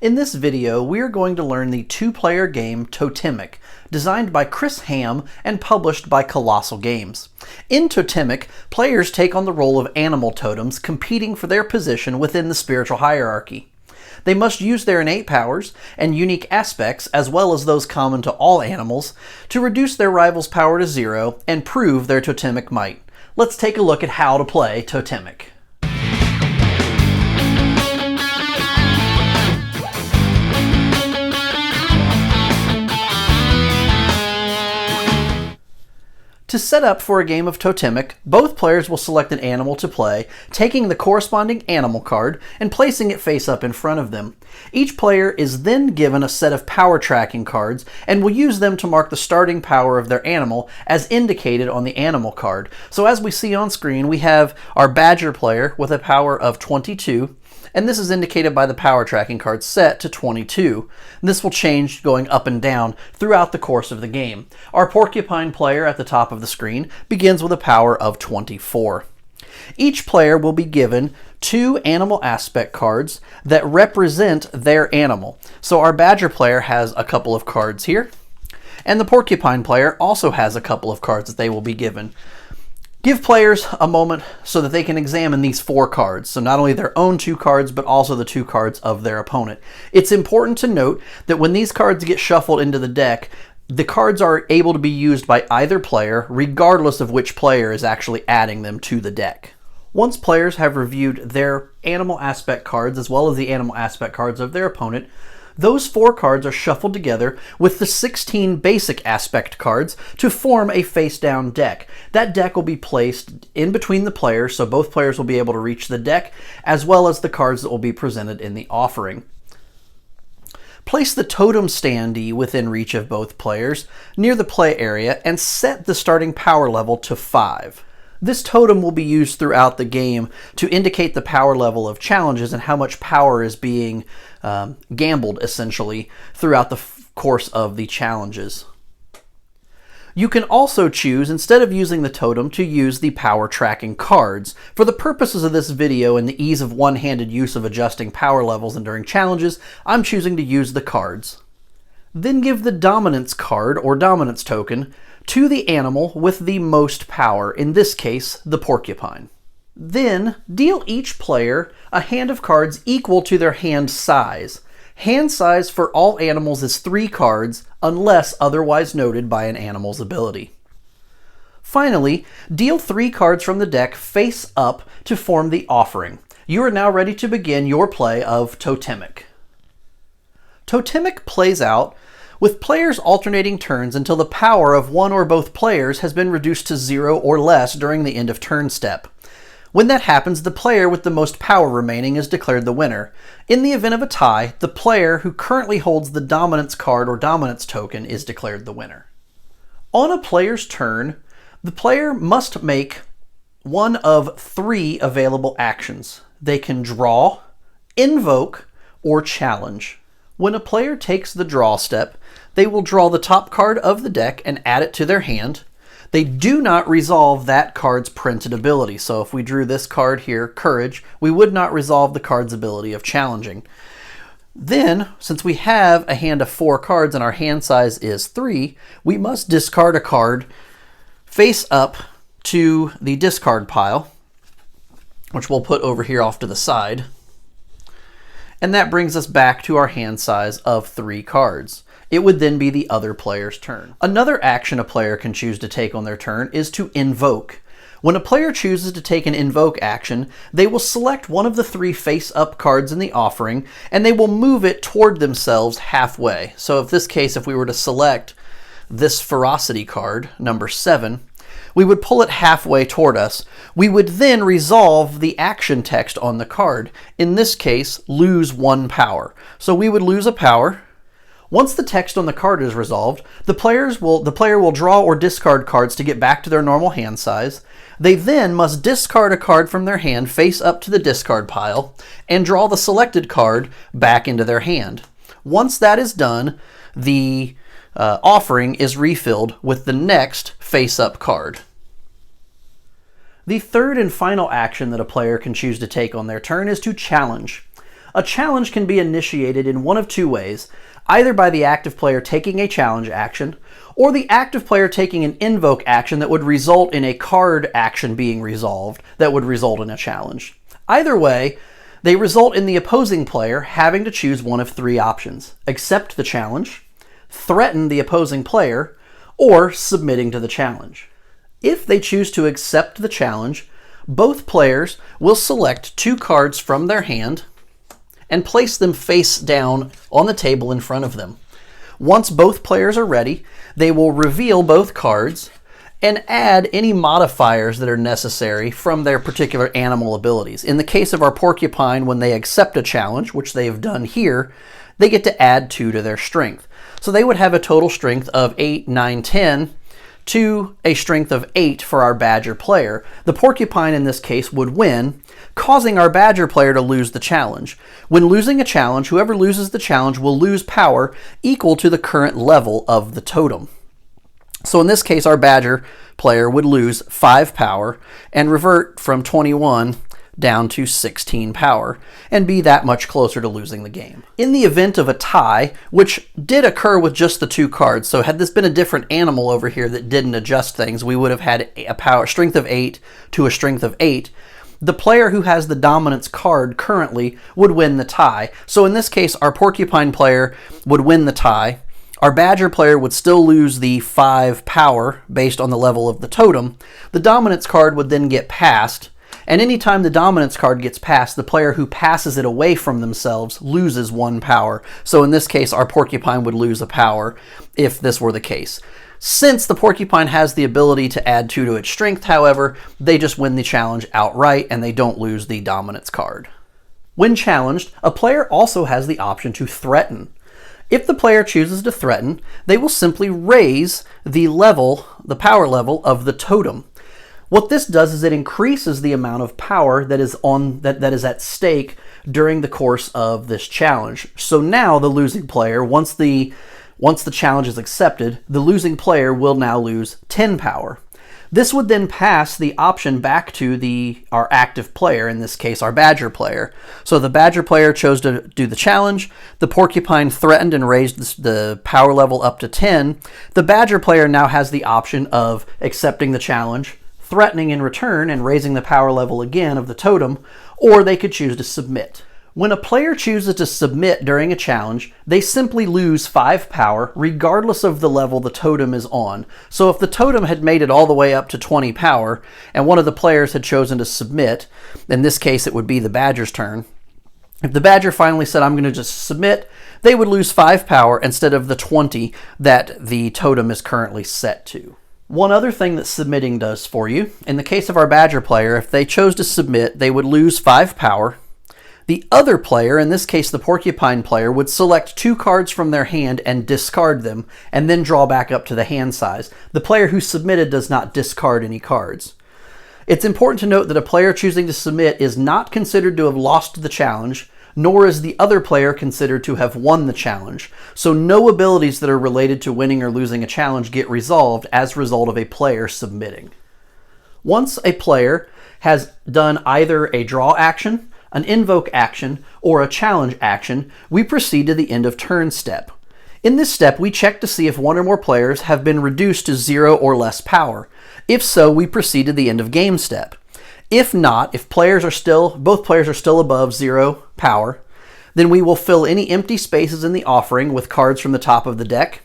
In this video, we are going to learn the two-player game Totemic, designed by Hamm and published by Kolossal Games. In Totemic, players take on the role of animal totems competing for their position within the spiritual hierarchy. They must use their innate powers and unique aspects, as well as those common to all animals, to reduce their rival's power to zero and prove their totemic might. Let's take a look at how to play Totemic. To set up for a game of Totemic, both players will select an animal to play, taking the corresponding animal card and placing it face up in front of them. Each player is then given a set of power tracking cards and will use them to mark the starting power of their animal as indicated on the animal card. So as we see on screen, we have our Badger player with a power of 22, and this is indicated by the power tracking card set to 22. This will change going up and down throughout the course of the game. Our Porcupine player at the top of the screen begins with a power of 24. Each player will be given 2 animal aspect cards that represent their animal. So our Badger player has a couple of cards here, and the Porcupine player also has a couple of cards that they will be given. Give players a moment so that they can examine these 4 cards, so not only their own 2 cards, but also the 2 cards of their opponent. It's important to note that when these cards get shuffled into the deck, the cards are able to be used by either player, regardless of which player is actually adding them to the deck. Once players have reviewed their animal aspect cards, as well as the animal aspect cards of their opponent, those 4 cards are shuffled together with the 16 basic aspect cards to form a face-down deck. That deck will be placed in between the players, so both players will be able to reach the deck, as well as the cards that will be presented in the offering. Place the totem standee within reach of both players near the play area and set the starting power level to 5. This totem will be used throughout the game to indicate the power level of challenges and how much power is being gambled, essentially, throughout the course of the challenges. You can also choose, instead of using the totem, to use the power tracking cards. For the purposes of this video and the ease of one-handed use of adjusting power levels and during challenges, I'm choosing to use the cards. Then give the dominance card, or dominance token, to the animal with the most power, in this case, the Porcupine. Then, deal each player a hand of cards equal to their hand size. Hand size for all animals is 3 cards, unless otherwise noted by an animal's ability. Finally, deal 3 cards from the deck face up to form the offering. You are now ready to begin your play of Totemic. Totemic plays out with players alternating turns until the power of one or both players has been reduced to 0 or less during the end of turn step. When that happens, the player with the most power remaining is declared the winner. In the event of a tie, the player who currently holds the dominance card or dominance token is declared the winner. On a player's turn, the player must make one of 3 available actions. They can draw, invoke, or challenge. When a player takes the draw step, they will draw the top card of the deck and add it to their hand. They do not resolve that card's printed ability. So if we drew this card here, Courage, we would not resolve the card's ability of challenging. Then, since we have a hand of 4 cards and our hand size is 3, we must discard a card face up to the discard pile, which we'll put over here off to the side. And that brings us back to our hand size of 3 cards. It would then be the other player's turn. Another action a player can choose to take on their turn is to invoke. When a player chooses to take an invoke action, they will select one of the 3 face-up cards in the offering, and they will move it toward themselves halfway. So in this case, if we were to select this Ferocity card, number 7, we would pull it halfway toward us. We would then resolve the action text on the card. In this case, lose 1 power. So we would lose a power. Once the text on the card is resolved, the player will draw or discard cards to get back to their normal hand size. They then must discard a card from their hand face up to the discard pile and draw the selected card back into their hand. Once that is done, the offering is refilled with the next face-up card. The third and final action that a player can choose to take on their turn is to challenge. A challenge can be initiated in one of two ways, either by the active player taking a challenge action, or the active player taking an invoke action that would result in a card action being resolved that would result in a challenge. Either way, they result in the opposing player having to choose one of three options: accept the challenge, threaten the opposing player, or submitting to the challenge. If they choose to accept the challenge, both players will select two cards from their hand and place them face down on the table in front of them. Once both players are ready, they will reveal both cards and add any modifiers that are necessary from their particular animal abilities. In the case of our porcupine, when they accept a challenge, which they've done here, they get to add 2 to their strength. So they would have a total strength of 8, 9, 10 to a strength of 8 for our badger player. The porcupine in this case would win, causing our badger player to lose the challenge. When losing a challenge, whoever loses the challenge will lose power equal to the current level of the totem. So in this case, our badger player would lose 5 power and revert from 21 down to 16 power and be that much closer to losing the game. In the event of a tie, which did occur with just the 2 cards, so had this been a different animal over here that didn't adjust things, we would have had a power strength of 8 to a strength of 8. The player who has the dominance card currently would win the tie. So in this case, our porcupine player would win the tie. Our badger player would still lose the 5 power based on the level of the totem. The dominance card would then get passed, and anytime the dominance card gets passed, the player who passes it away from themselves loses 1 power. So in this case, our porcupine would lose a power if this were the case. Since the porcupine has the ability to add 2 to its strength, however, they just win the challenge outright and they don't lose the dominance card. When challenged, a player also has the option to threaten. If the player chooses to threaten, they will simply raise the power level of the totem. What this does is it increases the amount of power that is at stake during the course of this challenge. So now the losing player, once the challenge is accepted, the losing player will now lose 10 power. This would then pass the option back to our active player, in this case our badger player. So the badger player chose to do the challenge, the porcupine threatened and raised the power level up to 10. The badger player now has the option of accepting the challenge, threatening in return and raising the power level again of the totem, or they could choose to submit. When a player chooses to submit during a challenge, they simply lose 5 power regardless of the level the totem is on. So if the totem had made it all the way up to 20 power and one of the players had chosen to submit, in this case it would be the badger's turn. If the badger finally said, "I'm going to just submit," they would lose 5 power instead of the 20 that the totem is currently set to. One other thing that submitting does for you, in the case of our badger player, if they chose to submit, they would lose 5 power. The other player, in this case the porcupine player, would select 2 cards from their hand and discard them, and then draw back up to the hand size. The player who submitted does not discard any cards. It's important to note that a player choosing to submit is not considered to have lost the challenge, nor is the other player considered to have won the challenge. So no abilities that are related to winning or losing a challenge get resolved as a result of a player submitting. Once a player has done either a draw action, an invoke action, or a challenge action, we proceed to the end of turn step. In this step, we check to see if one or more players have been reduced to 0 or less power. If so, we proceed to the end of game step. If not, if both players are still above 0 power, then we will fill any empty spaces in the offering with cards from the top of the deck,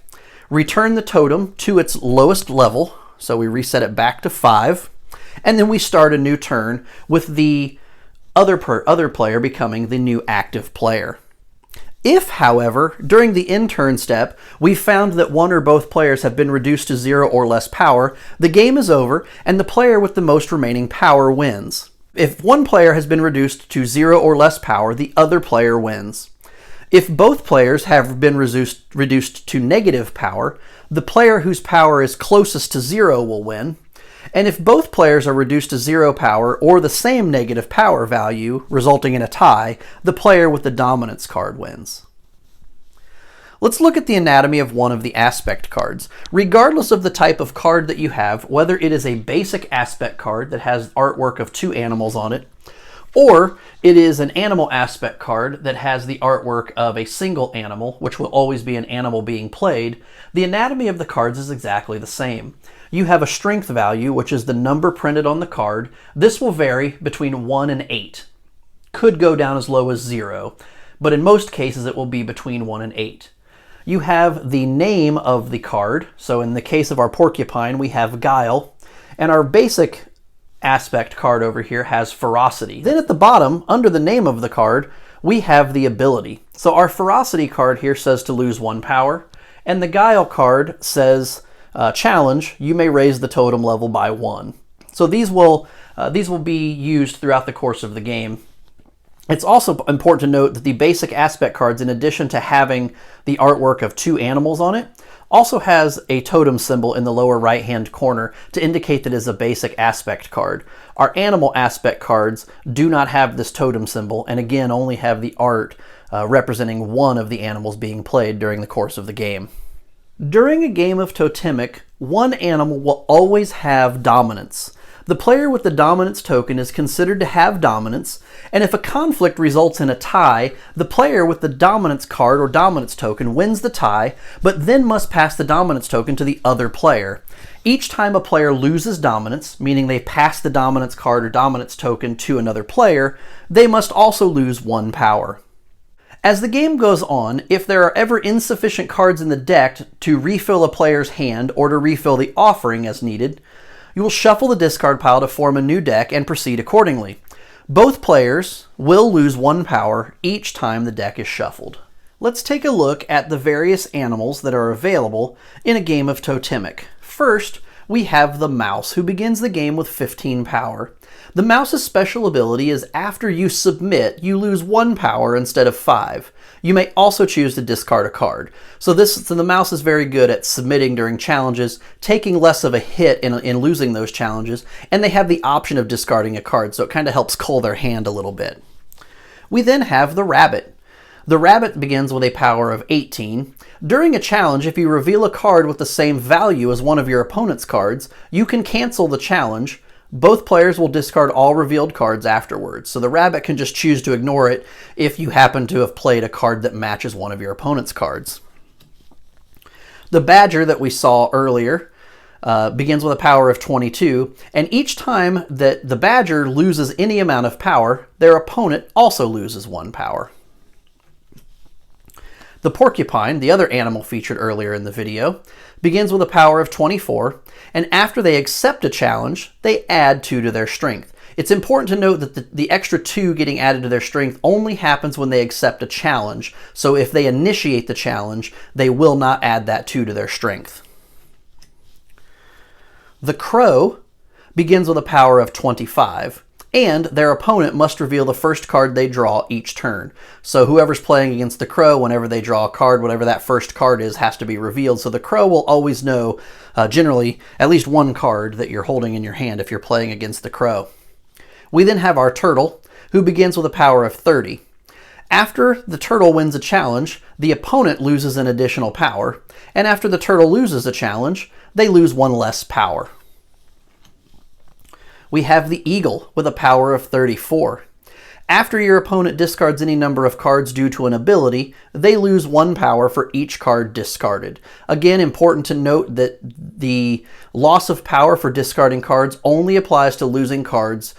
return the totem to its lowest level, so we reset it back to 5, and then we start a new turn with the other player becoming the new active player. If, however, during the end turn step, we found that one or both players have been reduced to 0 or less power, the game is over and the player with the most remaining power wins. If one player has been reduced to 0 or less power, the other player wins. If both players have been reduced to negative power, the player whose power is closest to 0 will win. And if both players are reduced to 0 power or the same negative power value, resulting in a tie, the player with the dominance card wins. Let's look at the anatomy of one of the aspect cards. Regardless of the type of card that you have, whether it is a basic aspect card that has artwork of 2 animals on it, Or it is an animal aspect card that has the artwork of a single animal, which will always be an animal being played. The anatomy of the cards is exactly the same. You have a strength value, which is the number printed on the card. This will vary between 1 and 8. Could go down as low as 0, but in most cases it will be between 1 and 8. You have the name of the card. So in the case of our porcupine, we have Guile, and our basic aspect card over here has Ferocity. Then at the bottom, under the name of the card, we have the ability. So our Ferocity card here says to lose 1 power, and the Guile card says challenge, you may raise the totem level by 1. So these will be used throughout the course of the game. It's also important to note that the basic aspect cards, in addition to having the artwork of 2 animals on it, also has a totem symbol in the lower right-hand corner to indicate that it is a basic aspect card. Our animal aspect cards do not have this totem symbol, and again only have the art representing one of the animals being played during the course of the game. During a game of Totemic, one animal will always have dominance. The player with the dominance token is considered to have dominance, and if a conflict results in a tie, the player with the dominance card or dominance token wins the tie, but then must pass the dominance token to the other player. Each time a player loses dominance, meaning they pass the dominance card or dominance token to another player, they must also lose 1 power. As the game goes on, if there are ever insufficient cards in the deck to refill a player's hand or to refill the offering as needed, you will shuffle the discard pile to form a new deck and proceed accordingly. Both players will lose 1 power each time the deck is shuffled. Let's take a look at the various animals that are available in a game of Totemic. First, we have the mouse, who begins the game with 15 power. The mouse's special ability is after you submit, you lose 1 power instead of 5. You may also choose to discard a card. So the mouse is very good at submitting during challenges, taking less of a hit in losing those challenges, and they have the option of discarding a card, so it kind of helps cull their hand a little bit. We then have the rabbit. The rabbit begins with a power of 18. During a challenge, if you reveal a card with the same value as one of your opponent's cards, you can cancel the challenge. Both players will discard all revealed cards afterwards, so the rabbit can just choose to ignore it if you happen to have played a card that matches one of your opponent's cards. The badger that we saw earlier begins with a power of 22, and each time that the badger loses any amount of power, their opponent also loses 1 power. The porcupine, the other animal featured earlier in the video, begins with a power of 24, and after they accept a challenge, they add 2 to their strength. It's important to note that the extra 2 getting added to their strength only happens when they accept a challenge, so if they initiate the challenge, they will not add that 2 to their strength. The crow begins with a power of 25. And their opponent must reveal the first card they draw each turn. So whoever's playing against the crow, whenever they draw a card, whatever that first card is, has to be revealed. So the crow will always know, generally, at least 1 card that you're holding in your hand if you're playing against the crow. We then have our turtle, who begins with a power of 30. After the turtle wins a challenge, the opponent loses an additional power. And after the turtle loses a challenge, they lose 1 less power. We have the eagle with a power of 34. After your opponent discards any number of cards due to an ability, they lose 1 power for each card discarded. Again, important to note that the loss of power for discarding cards only applies to losing cards,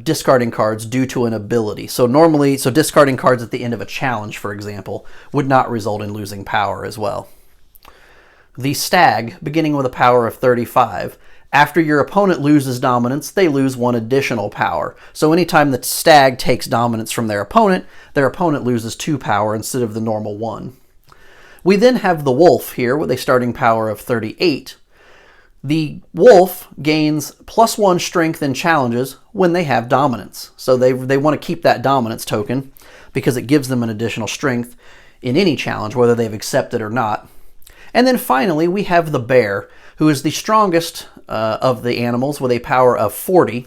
discarding cards due to an ability. So discarding cards at the end of a challenge, for example, would not result in losing power as well. The stag, beginning with a power of 35. After your opponent loses dominance, they lose 1 additional power. So anytime the stag takes dominance from their opponent loses 2 power instead of the normal 1. We then have the wolf here with a starting power of 38. The wolf gains +1 strength in challenges when they have dominance. So they want to keep that dominance token because it gives them an additional strength in any challenge, whether they've accepted or not. And then finally, we have the bear, who is the strongest of the animals with a power of 40.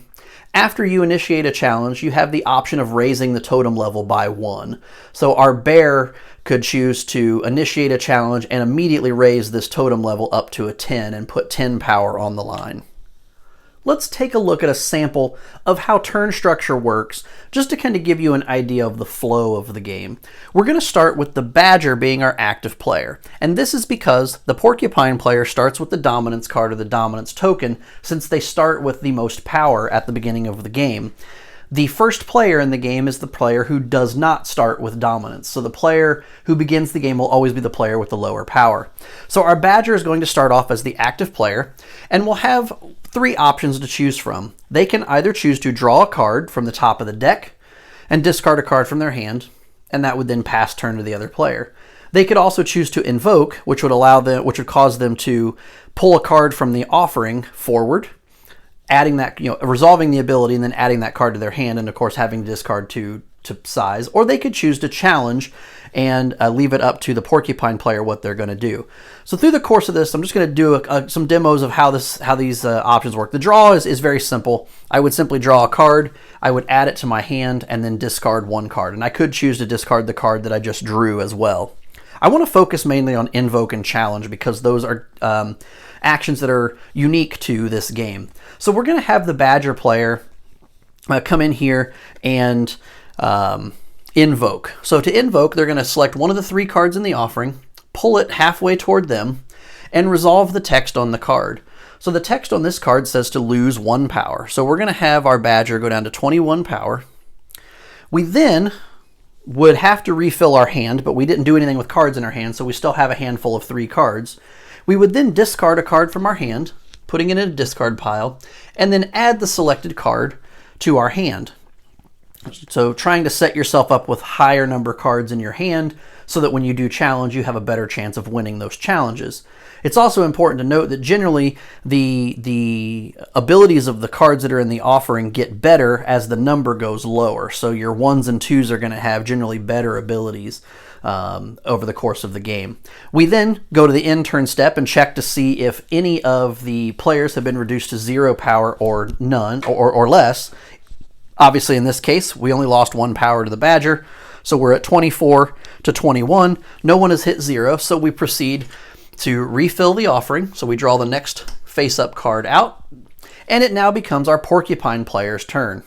After you initiate a challenge, you have the option of raising the totem level by 1. So our bear could choose to initiate a challenge and immediately raise this totem level up to a 10 and put 10 power on the line. let's take a look at a sample of how turn structure works, just to kind of give you an idea of the flow of the game. We're going to start with the Badger being our active player, and this is because the Porcupine player starts with the dominance card or the dominance token, since they start with the most power at the beginning of the game. The first player in the game is the player who does not start with dominance. So the player who begins the game will always be the player with the lower power. So our Badger is going to start off as the active player, and will have 3 options to choose from. They can either choose to draw a card from the top of the deck and discard a card from their hand, and that would then pass turn to the other player. They could also choose to invoke, which would cause them to pull a card from the offering forward, adding that, resolving the ability and then adding that card to their hand, and of course having to discard to size. Or they could choose to challenge and leave it up to the Porcupine player what they're going to do. So through the course of this, I'm just going to do some demos of how these options work. The draw is very simple. I would simply draw a card, I would add it to my hand, and then discard 1 card. And I could choose to discard the card that I just drew as well. I want to focus mainly on Invoke and Challenge because those are actions that are unique to this game. So we're going to have the Badger player come in here and invoke. So to invoke, they're going to select one of the 3 cards in the offering, pull it halfway toward them, and resolve the text on the card. So the text on this card says to lose 1 power. So we're going to have our Badger go down to 21 power. We then would have to refill our hand, but we didn't do anything with cards in our hand, so we still have a handful of 3 cards. We would then discard a card from our hand, putting it in a discard pile, and then add the selected card to our hand. So trying to set yourself up with higher number cards in your hand so that when you do challenge, you have a better chance of winning those challenges. It's also important to note that generally the abilities of the cards that are in the offering get better as the number goes lower. So your 1s and 2s are going to have generally better abilities over the course of the game. We then go to the end turn step and check to see if any of the players have been reduced to 0 power or none or less. Obviously, in this case, we only lost 1 power to the Badger, so we're at 24 to 21. No one has hit 0, so we proceed to refill the offering. So we draw the next face-up card out, and it now becomes our Porcupine player's turn.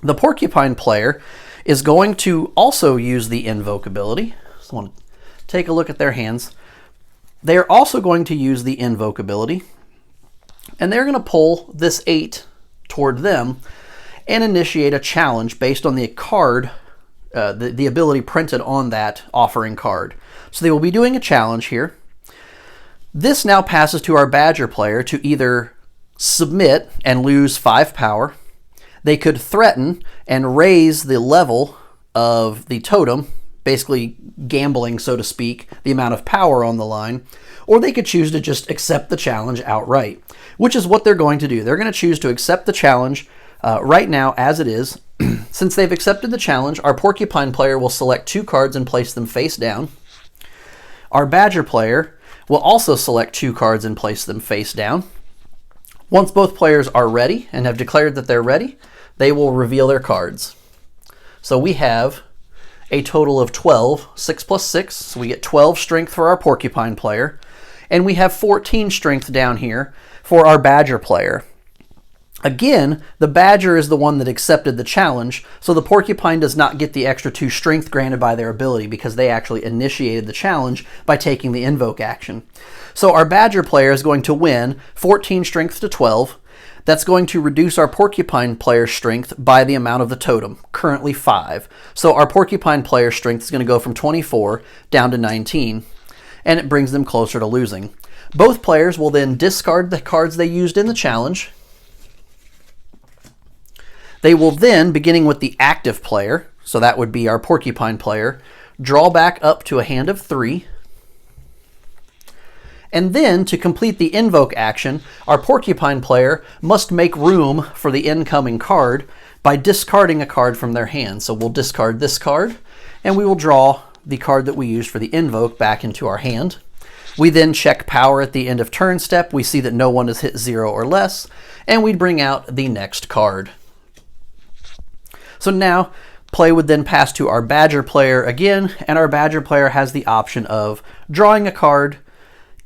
The Porcupine player is going to also use the Invoke ability. So I want to take a look at their hands. They are also going to use the Invoke ability, and they're going to pull this 8 toward them and initiate a challenge based on the card, the ability printed on that offering card. So they will be doing a challenge here. This now passes to our Badger player to either submit and lose 5 power. They could threaten and raise the level of the totem, basically gambling, so to speak, the amount of power on the line, or they could choose to just accept the challenge outright, which is what they're going to do. They're going to choose to accept the challenge right now as it is. Since they've accepted the challenge, our Porcupine player will select 2 cards and place them face down. Our Badger player will also select 2 cards and place them face down. Once both players are ready and have declared that they're ready, they will reveal their cards. So we have a total of 12, 6 plus 6, so we get 12 strength for our Porcupine player, and we have 14 strength down here for our Badger player. Again, the Badger is the one that accepted the challenge, so the Porcupine does not get the extra 2 strength granted by their ability because they actually initiated the challenge by taking the Invoke action. So our Badger player is going to win 14 strength to 12. That's going to reduce our Porcupine player's strength by the amount of the totem, currently 5. So our Porcupine player's strength is going to go from 24 down to 19, and it brings them closer to losing. Both players will then discard the cards they used in the challenge. They will then, beginning with the active player, so that would be our Porcupine player, draw back up to a hand of 3. And then, to complete the Invoke action, our Porcupine player must make room for the incoming card by discarding a card from their hand. So we'll discard this card, and we will draw the card that we used for the Invoke back into our hand. We then check power at the end of turn step. We see that no one has hit 0 or less, and we bring out the next card. So now, play would then pass to our Badger player again, and our Badger player has the option of drawing a card,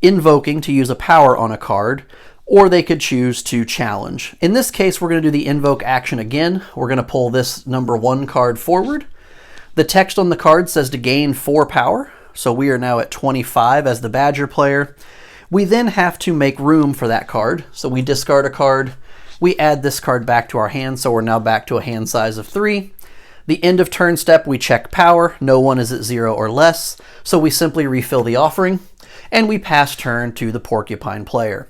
invoking to use a power on a card, or they could choose to challenge. In this case, we're going to do the Invoke action again. We're going to pull this number 1 card forward. The text on the card says to gain 4 power, so we are now at 25 as the Badger player. We then have to make room for that card, so we discard a card. We add this card back to our hand, so we're now back to a hand size of 3. The end of turn step, we check power. No one is at 0 or less, so we simply refill the offering, and we pass turn to the Porcupine player.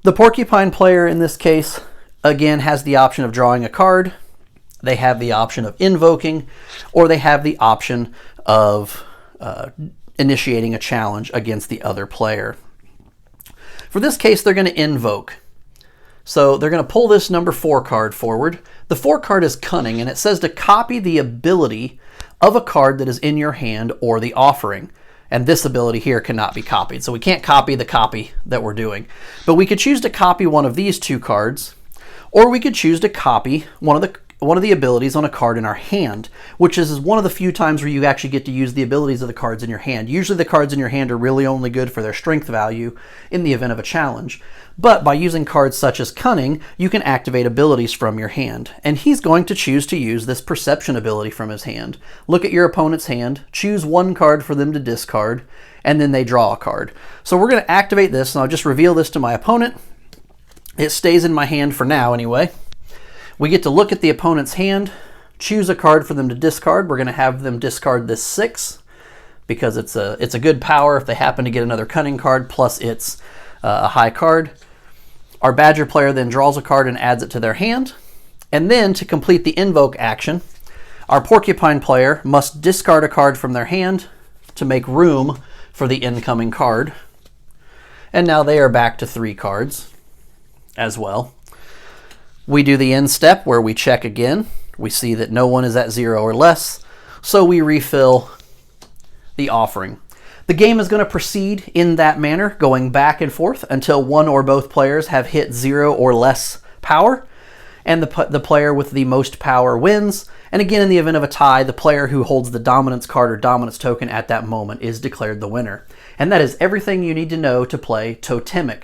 The Porcupine player in this case, again, has the option of drawing a card. They have the option of invoking, or they have the option of initiating a challenge against the other player. For this case, they're going to invoke. So they're going to pull this number 4 card forward. The 4 card is Cunning, and it says to copy the ability of a card that is in your hand or the offering. And this ability here cannot be copied. So we can't copy the copy that we're doing. But we could choose to copy one of these 2 cards, or we could choose to copy one of the abilities on a card in our hand, which is one of the few times where you actually get to use the abilities of the cards in your hand. Usually the cards in your hand are really only good for their strength value in the event of a challenge. But by using cards such as Cunning, you can activate abilities from your hand. And he's going to choose to use this Perception ability from his hand. Look at your opponent's hand, choose 1 card for them to discard, and then they draw a card. So we're going to activate this, and I'll just reveal this to my opponent. It stays in my hand for now anyway. We get to look at the opponent's hand, choose a card for them to discard. We're going to have them discard this 6 because it's a good power if they happen to get another Cunning card, plus it's a high card. Our Badger player then draws a card and adds it to their hand. And then to complete the Invoke action, our Porcupine player must discard a card from their hand to make room for the incoming card. And now they are back to 3 cards as well. We do the end step where we check again. We see that no one is at 0 or less, so we refill the offering. The game is going to proceed in that manner, going back and forth until one or both players have hit 0 or less power, and the player with the most power wins. And again, in the event of a tie, the player who holds the dominance card or dominance token at that moment is declared the winner. And that is everything you need to know to play Totemic.